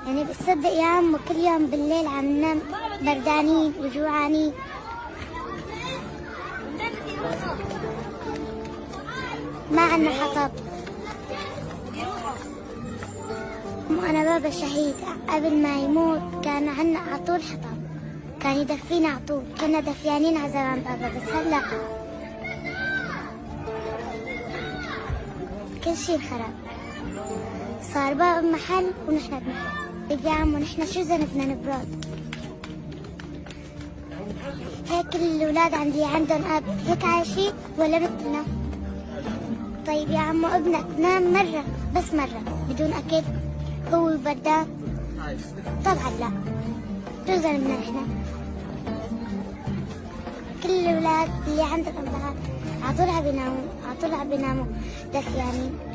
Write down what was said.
يعني بتصدق يا عم كل يوم بالليل عم ننام بردانين وجوعانين. ما عنا حطب. أنا بابا شهيد، قبل ما يموت كان عنا على طول حطب، كان يدفينا على طول، كنا دفيانين على زمان بابا. بس هلا كل شيء انخرب، صار بابا بمحل ونحن بمحل. يا عمو نحن شو ذنبنا نبرد؟ هيك الأولاد عندي عندهم أب هيك عايشين ولا مثلنا؟ طيب يا عمو ابنك نام مرة بس مرة بدون أكل هو بردان؟ طبعا لا. شو ذنبنا نحن؟ كل الأولاد اللي عندهم أمهات عطول عم بيناموا دفيانين.